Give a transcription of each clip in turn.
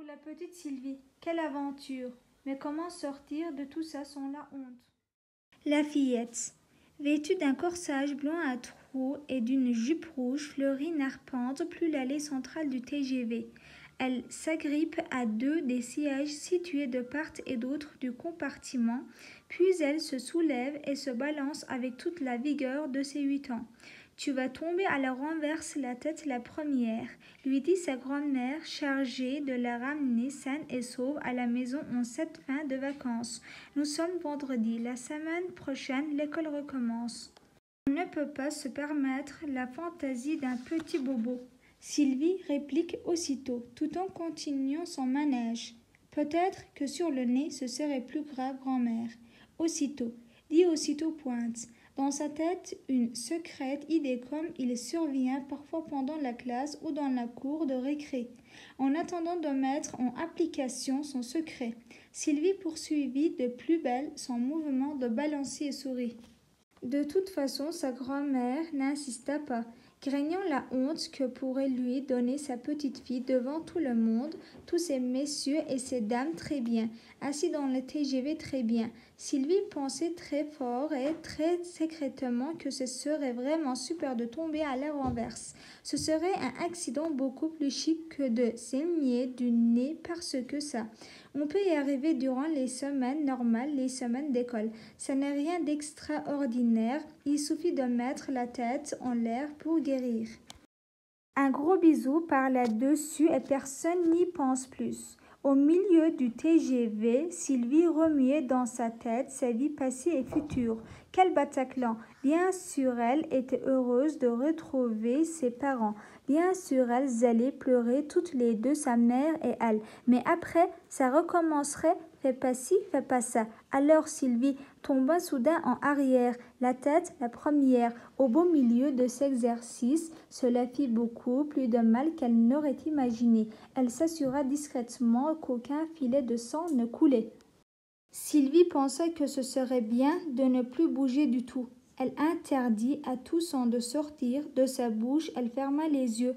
la petite Sylvie, quelle aventure! Mais comment sortir de tout ça sans la honte? La fillette, vêtue d'un corsage blanc à trous et d'une jupe rouge fleurie, n'arpente plus l'allée centrale du TGV. Elle s'agrippe à deux des sièges situés de part et d'autre du compartiment, puis elle se soulève et se balance avec toute la vigueur de ses 8 ans. Tu vas tomber à la renverse la tête la première, lui dit sa grand-mère, chargée de la ramener saine et sauve à la maison en cette fin de vacances. Nous sommes vendredi, la semaine prochaine l'école recommence. On ne peut pas se permettre la fantaisie d'un petit bobo. Sylvie réplique aussitôt, tout en continuant son manège. Peut-être que sur le nez ce serait plus grave, grand-mère. Aussitôt, dit aussitôt Pointe. Dans sa tête, une secrète idée comme il survient parfois pendant la classe ou dans la cour de récré, en attendant de mettre en application son secret. Sylvie poursuivit de plus belle son mouvement de balancier et sourit. De toute façon, sa grand-mère n'insista pas, craignant la honte que pourrait lui donner sa petite fille devant tout le monde, tous ces messieurs et ces dames très bien, assis dans le TGV très bien. Sylvie pensait très fort et très secrètement que ce serait vraiment super de tomber à la renverse. Ce serait un accident beaucoup plus chic que de saigner du nez parce que ça. On peut y arriver durant les semaines normales, les semaines d'école. Ça n'est rien d'extraordinaire, il suffit de mettre la tête en l'air pour guérir. Un gros bisou par là-dessus et personne n'y pense plus. Au milieu du TGV, Sylvie remuait dans sa tête sa vie passée et future. Quel Bataclan! Bien sûr, elle était heureuse de retrouver ses parents. Bien sûr, elles allaient pleurer toutes les deux, sa mère et elle. Mais après, ça recommencerait. Fais pas ci, fais pas ça. Alors Sylvie tomba soudain en arrière, la tête la première, au beau milieu de cet exercice. Cela fit beaucoup plus de mal qu'elle n'aurait imaginé. Elle s'assura discrètement qu'aucun filet de sang ne coulait. Sylvie pensa que ce serait bien de ne plus bouger du tout. Elle interdit à tout son de sortir de sa bouche, elle ferma les yeux.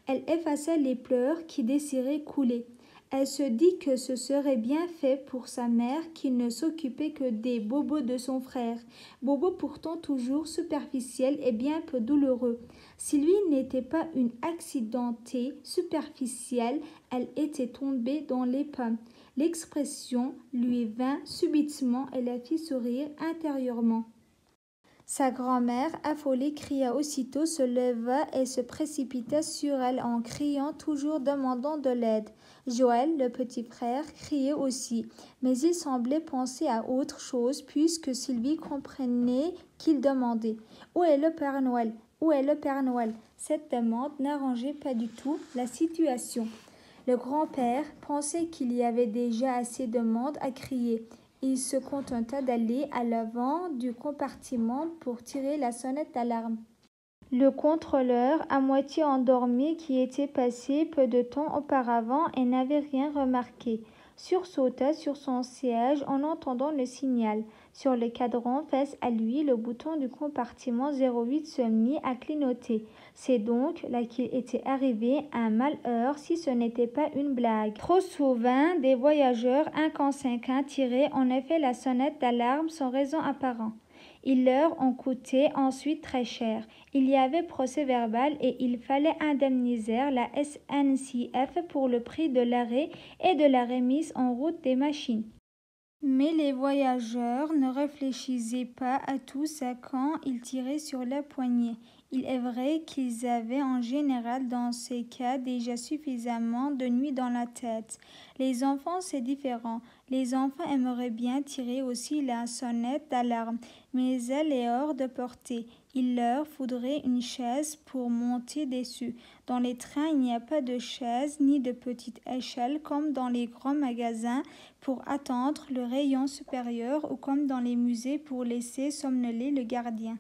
Elle effaça les pleurs qui désiraient couler. Elle se dit que ce serait bien fait pour sa mère qui ne s'occupait que des bobos de son frère, bobos pourtant toujours superficiels et bien peu douloureux. Sylvie n'était pas une accidentée superficielle, elle était tombée dans les pommes. L'expression lui vint subitement et la fit sourire intérieurement. Sa grand-mère, affolée, cria aussitôt, se leva et se précipita sur elle en criant, toujours demandant de l'aide. Joël, le petit frère, criait aussi, mais il semblait penser à autre chose puisque Sylvie comprenait qu'il demandait « Où est le Père Noël? Où est le Père Noël ?» Cette demande n'arrangeait pas du tout la situation. Le grand-père pensait qu'il y avait déjà assez de monde à crier. Il se contenta d'aller à l'avant du compartiment pour tirer la sonnette d'alarme. Le contrôleur, à moitié endormi, qui était passé peu de temps auparavant et n'avait rien remarqué, sursauta sur son siège en entendant le signal. Sur le cadran face à lui, le bouton du compartiment 08 se mit à clignoter. C'est donc là qu'il était arrivé un malheur si ce n'était pas une blague. Trop souvent, des voyageurs inconséquents tiraient en effet la sonnette d'alarme sans raison apparente. Il leur en coûtait ensuite très cher. Il y avait procès-verbal et il fallait indemniser la SNCF pour le prix de l'arrêt et de la remise en route des machines. Mais les voyageurs ne réfléchissaient pas à tout ça quand ils tiraient sur la poignée. Il est vrai qu'ils avaient en général dans ces cas déjà suffisamment de nuit dans la tête. Les enfants, c'est différent. Les enfants aimeraient bien tirer aussi la sonnette d'alarme, mais elle est hors de portée. Il leur faudrait une chaise pour monter dessus. Dans les trains, il n'y a pas de chaise ni de petite échelle comme dans les grands magasins pour attendre le rayon supérieur ou comme dans les musées pour laisser somnoler le gardien.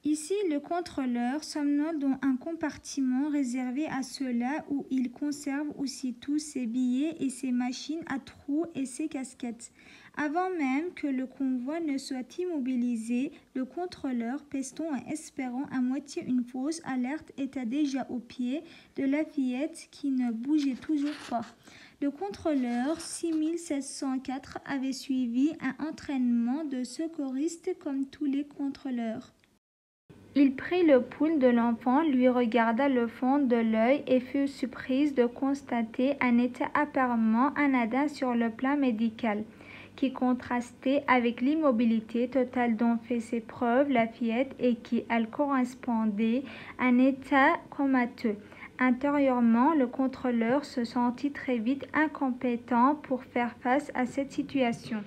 Ici, le contrôleur somnole dans un compartiment réservé à ceux-là où il conserve aussi tous ses billets et ses machines à trous et ses casquettes. Avant même que le convoi ne soit immobilisé, le contrôleur, pestant et espérant à moitié une fausse alerte, était déjà au pied de la fillette qui ne bougeait toujours pas. Le contrôleur 6704 avait suivi un entraînement de secouriste comme tous les contrôleurs. Il prit le pouls de l'enfant, lui regarda le fond de l'œil et fut surprise de constater un état apparemment anodin sur le plan médical, qui contrastait avec l'immobilité totale dont faisait preuve la fillette et qui, elle, correspondait à un état comateux. Intérieurement, le contrôleur se sentit très vite incompétent pour faire face à cette situation.